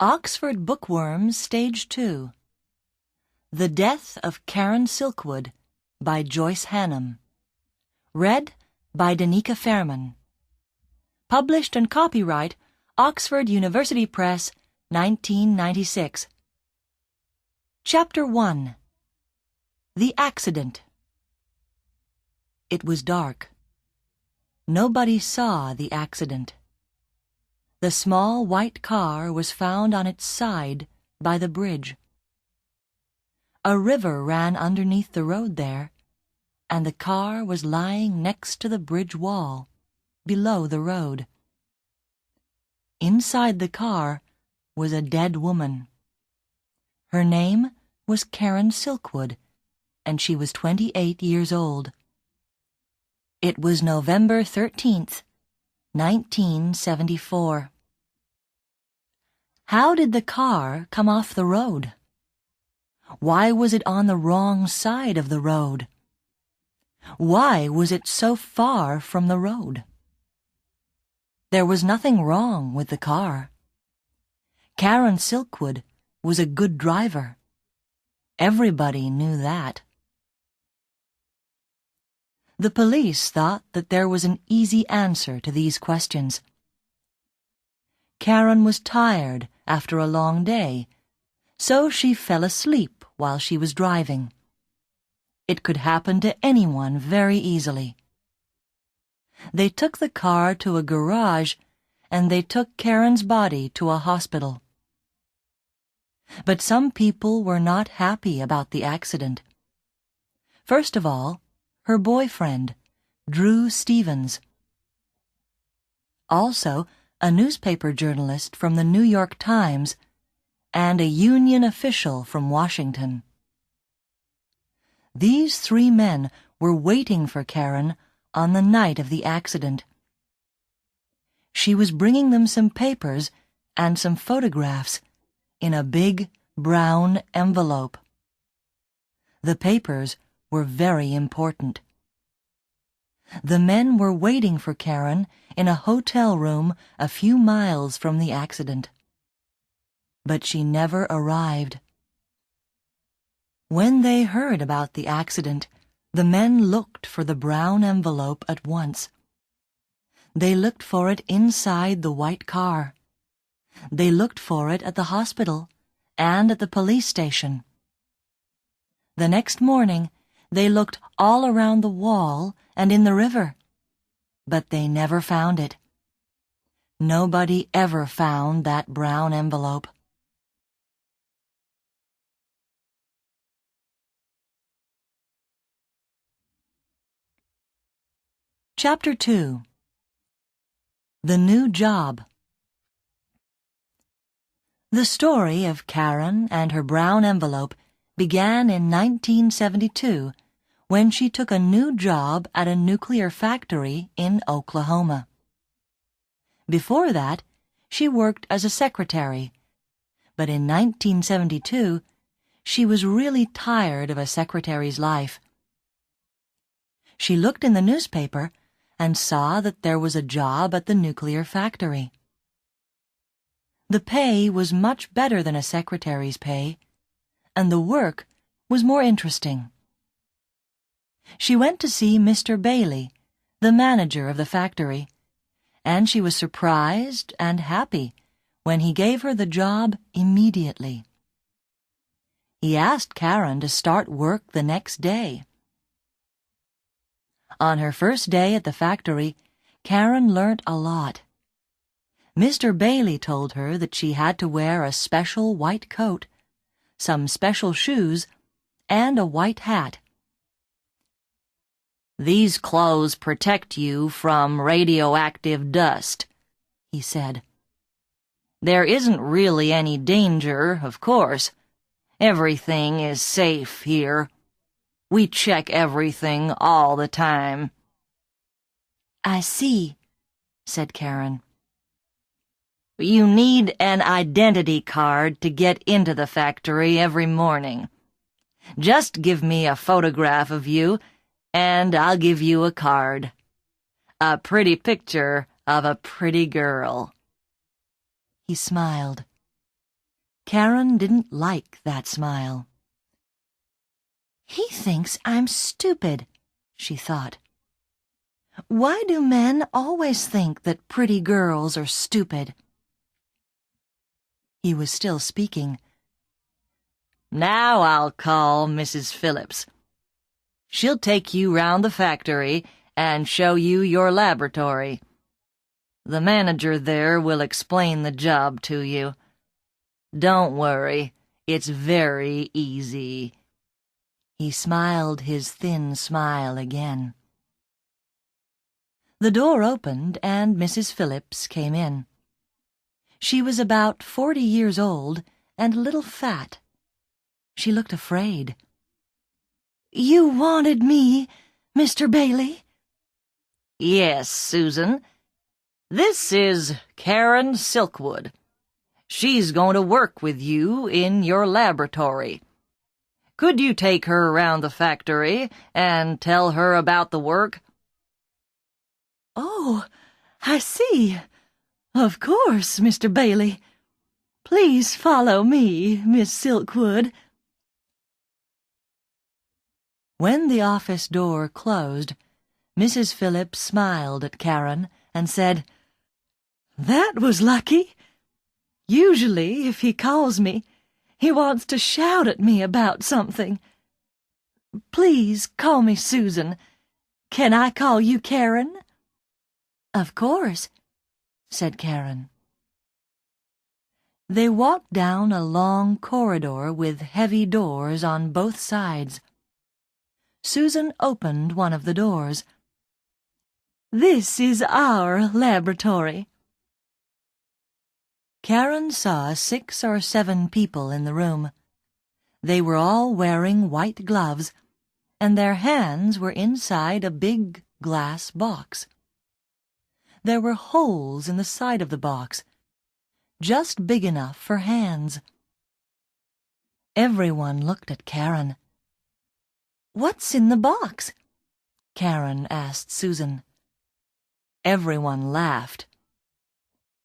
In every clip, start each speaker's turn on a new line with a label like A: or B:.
A: Oxford Bookworms, Stage 2. The Death of Karen Silkwood by Joyce Hannam. Read by Danica Fairman. Published and copyright Oxford University Press, 1996. Chapter 1. The Accident. It was dark. Nobody saw the accident. The small white car was found on its side by the bridge. A river ran underneath the road there, and the car was lying next to the bridge wall, below the road. Inside the car was a dead woman. Her name was Karen Silkwood, and she was 28 years old. It was November 13th, 1974. How did the car come off the road? Why was it on the wrong side of the road? Why was it so far from the road? There was nothing wrong with the car. Karen Silkwood was a good driver. Everybody knew that. The police thought that there was an easy answer to these questions. Karen was tired after a long day, so she fell asleep while she was driving. It could happen to anyone very easily. They took the car to a garage, and they took Karen's body to a hospital. But some people were not happy about the accident. First of all, her boyfriend, Drew Stevens. Also, a newspaper journalist from the New York Times and a union official from Washington. These three men were waiting for Karen on the night of the accident. She was bringing them some papers and some photographs in a big brown envelope. The papers were very important. The men were waiting for Karen in a hotel room a few miles from the accident. But she never arrived. When they heard about the accident, the men looked for the brown envelope at once. They looked for it inside the white car. They looked for it at the hospital and at the police station. The next morning, they looked all around the wall and in the river, but they never found it. Nobody ever found that brown envelope. Chapter 2. The New Job. The story of Karen and her brown envelope began in 1972 when she took a new job at a nuclear factory in Oklahoma. Before that, she worked as a secretary, but in 1972, she was really tired of a secretary's life. She looked in the newspaper and saw that there was a job at the nuclear factory. The pay was much better than a secretary's pay, and the work was more interesting. She went to see Mr. Bailey, the manager of the factory, and she was surprised and happy when he gave her the job immediately. He asked Karen to start work the next day. On her first day at the factory, Karen learnt a lot. Mr. Bailey told her that she had to wear a special white coat, some special shoes, and a white hat. "These clothes protect you from radioactive dust," he said. "There isn't really any danger, of course. Everything is safe here. We check everything all the time." "I see," said Karen. "You need an identity card to get into the factory every morning. Just give me a photograph of you, and I'll give you a card. A pretty picture of a pretty girl." He smiled. Karen didn't like that smile. "He thinks I'm stupid," she thought. "Why do men always think that pretty girls are stupid?" He was still speaking. "Now I'll call Mrs. Phillips. She'll take you round the factory and show you your laboratory. The manager there will explain the job to you. Don't worry, it's very easy." He smiled his thin smile again. The door opened and Mrs. Phillips came in. She was about 40 years old and a little fat. She looked afraid. "You wanted me, Mr. Bailey?" "Yes, Susan. This is Karen Silkwood. She's going to work with you in your laboratory. Could you take her around the factory and tell her about the work?" "Oh, I see. Of course, Mr. Bailey. Please follow me, Miss Silkwood." When the office door closed, Mrs. Phillips smiled at Karen and said, "That was lucky. Usually, if he calls me, he wants to shout at me about something. Please call me Susan. Can I call you Karen?" "Of course," said Karen. They walked down a long corridor with heavy doors on both sides. Susan opened one of the doors. "This is our laboratory." Karen saw 6 or 7 people in the room. They were all wearing white gloves, and their hands were inside a big glass box. There were holes in the side of the box, just big enough for hands. Everyone looked at Karen. "What's in the box?" Karen asked Susan. Everyone laughed.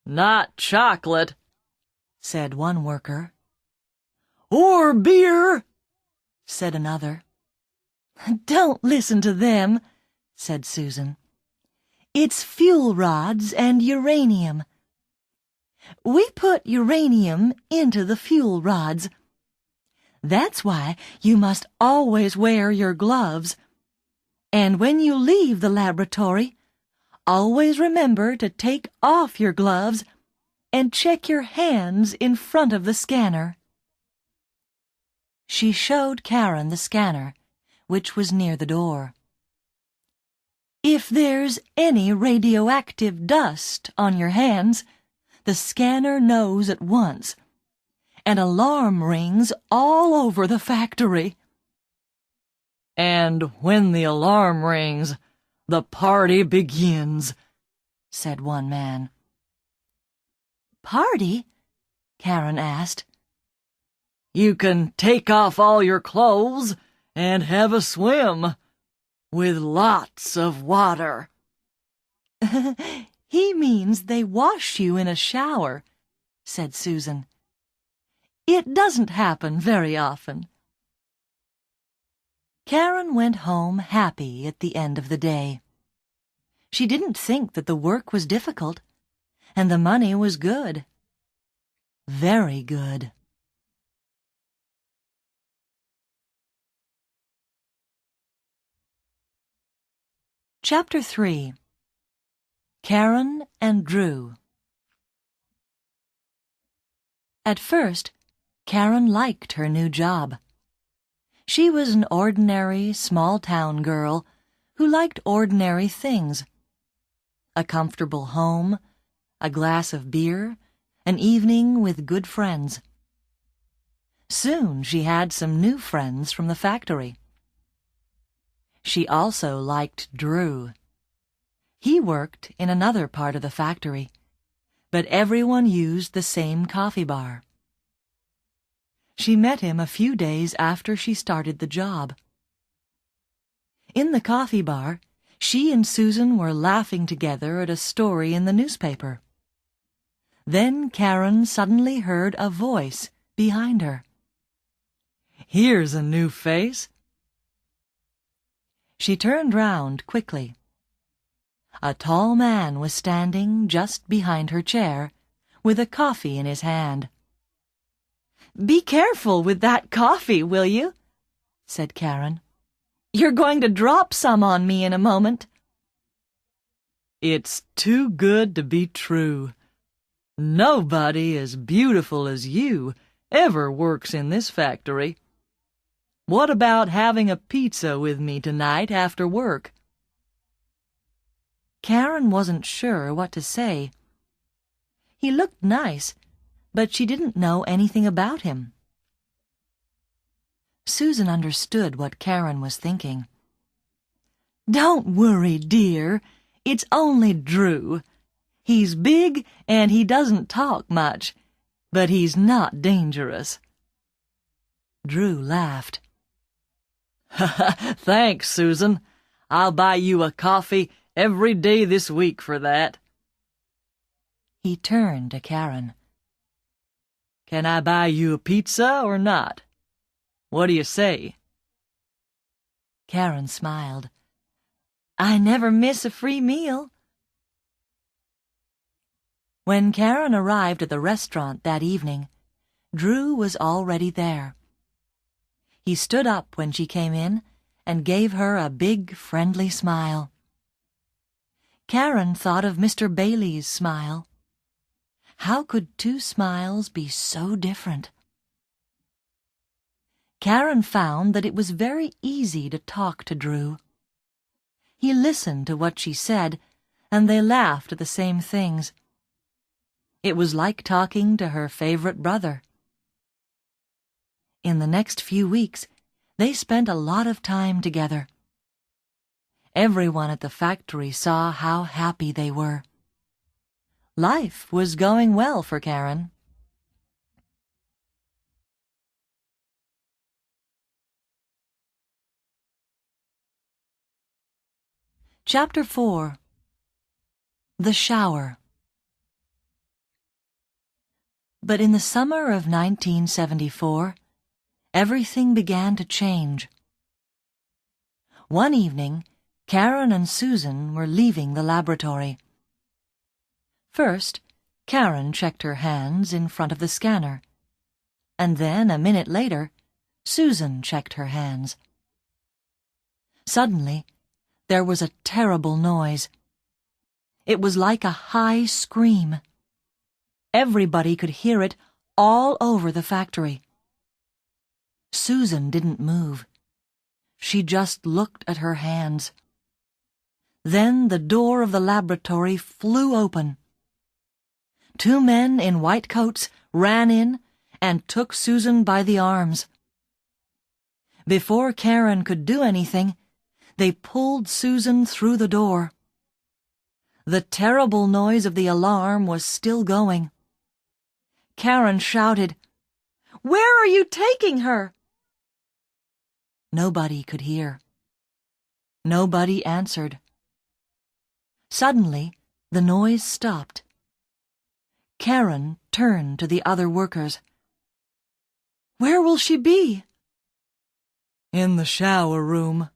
A: "Not chocolate," said one worker. "Or beer," said another. "Don't listen to them," said Susan. "It's fuel rods and uranium. We put uranium into the fuel rods. That's why you must always wear your gloves. And when you leave the laboratory, always remember to take off your gloves and check your hands in front of the scanner." She showed Karen the scanner, which was near the door. "If there's any radioactive dust on your hands, the scanner knows at once. An alarm rings all over the factory." "And when the alarm rings, the party begins," said one man. "Party?" Karen asked. "You can take off all your clothes and have a swim, with lots of water." "He means they wash you in a shower," said Susan. "It doesn't happen very often." Karen went home happy at the end of the day. She didn't think that the work was difficult, and the money was good. Very good. Chapter 3. Karen and Drew. At first, Karen liked her new job. She was an ordinary, small-town girl who liked ordinary things. A comfortable home, a glass of beer, an evening with good friends. Soon she had some new friends from the factory. She also liked Drew. He worked in another part of the factory, but everyone used the same coffee bar. She met him a few days after she started the job. In the coffee bar, she and Susan were laughing together at a story in the newspaper. Then Karen suddenly heard a voice behind her. "Here's a new face." She turned round quickly. A tall man was standing just behind her chair, with a coffee in his hand. "Be careful with that coffee, will you?" said Karen. "You're going to drop some on me in a moment." "It's too good to be true. Nobody as beautiful as you ever works in this factory. What about having a pizza with me tonight after work?" Karen wasn't sure what to say. He looked nice, but she didn't know anything about him. Susan understood what Karen was thinking. "Don't worry, dear. It's only Drew. He's big and he doesn't talk much, but he's not dangerous." Drew laughed. "Thanks, Susan. I'll buy you a coffee every day this week for that." He turned to Karen. "Can I buy you a pizza or not? What do you say?" Karen smiled. "I never miss a free meal." When Karen arrived at the restaurant that evening, Drew was already there. He stood up when she came in and gave her a big, friendly smile. Karen thought of Mr. Bailey's smile. How could two smiles be so different? Karen found that it was very easy to talk to Drew. He listened to what she said, and they laughed at the same things. It was like talking to her favorite brother. In the next few weeks, they spent a lot of time together. Everyone at the factory saw how happy they were. Life was going well for Karen. Chapter 4. The Shower. But in the summer of 1974, everything began to change. One evening, Karen and Susan were leaving the laboratory. First, Karen checked her hands in front of the scanner, and then, a minute later, Susan checked her hands. Suddenly, there was a terrible noise. It was like a high scream. Everybody could hear it all over the factory. Susan didn't move. She just looked at her hands. Then the door of the laboratory flew open. Two men in white coats ran in and took Susan by the arms. Before Karen could do anything, they pulled Susan through the door. The terrible noise of the alarm was still going. Karen shouted, "Where are you taking her?" Nobody could hear. Nobody answered. Suddenly, the noise stopped. Karen turned to the other workers. "Where will she be?" "In the shower room."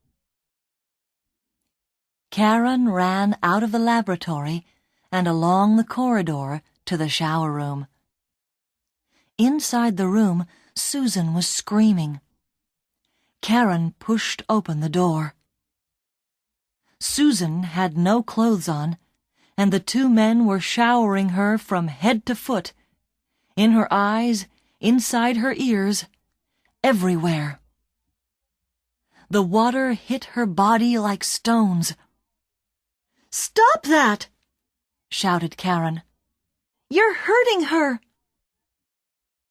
A: Karen ran out of the laboratory and along the corridor to the shower room. Inside the room, Susan was screaming. Karen pushed open the door. Susan had no clothes on, and the two men were showering her from head to foot, in her eyes, inside her ears, everywhere. The water hit her body like stones. "Stop that!" shouted Karen. "You're hurting her."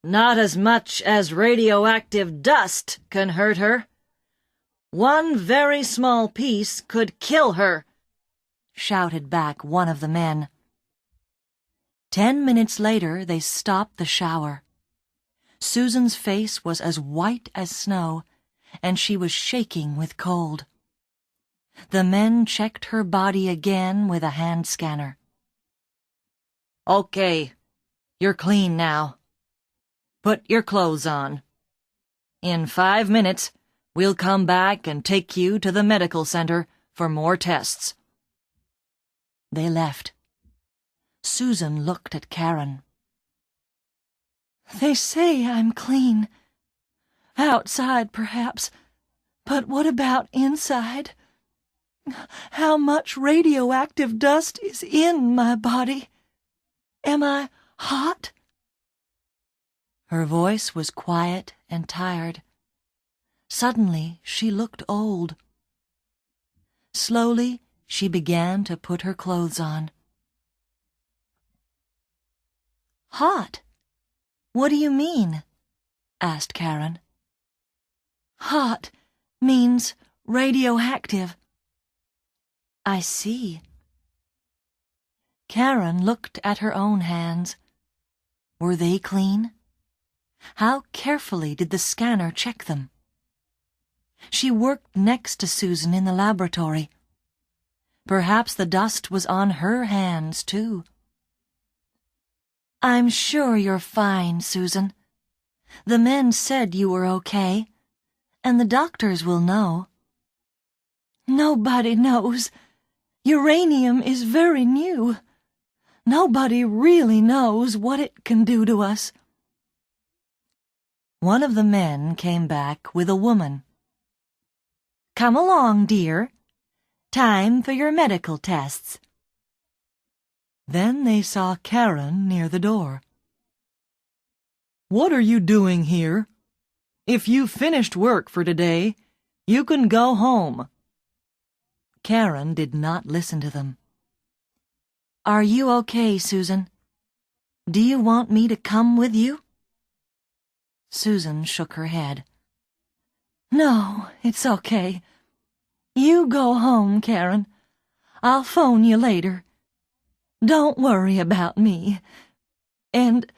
A: "Not as much as radioactive dust can hurt her. One very small piece could kill her," shouted back one of the men. 10 minutes later, they stopped the shower. Susan's face was as white as snow, and she was shaking with cold. The men checked her body again with a hand scanner. "Okay, you're clean now. put your clothes on. In 5 minutes, we'll come back and take you to the medical center for more tests." They left. Susan looked at Karen. "They say I'm clean. Outside, perhaps. But what about inside? How much radioactive dust is in my body? Am I hot?" Her voice was quiet and tired. Suddenly, she looked old. Slowly, she began to put her clothes on. "Hot? What do you mean?" asked Karen. "Hot means radioactive." "I see." Karen looked at her own hands. Were they clean? How carefully did the scanner check them? She worked next to Susan in the laboratory. Perhaps the dust was on her hands, too. "I'm sure you're fine, Susan. The men said you were okay, and the doctors will know." "Nobody knows. Uranium is very new. Nobody really knows what it can do to us." One of the men came back with a woman. "Come along, dear. Time for your medical tests." Then they saw Karen near the door. "What are you doing here? If you've finished work for today, you can go home." Karen did not listen to them. "Are you okay, Susan? Do you want me to come with you?" Susan shook her head. "No, it's okay. You go home, Karen. I'll phone you later. Don't worry about me. And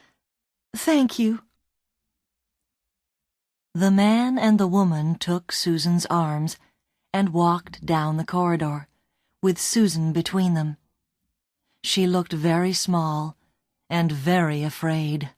A: thank you." The man and the woman took Susan's arms and walked down the corridor, with Susan between them. She looked very small and very afraid.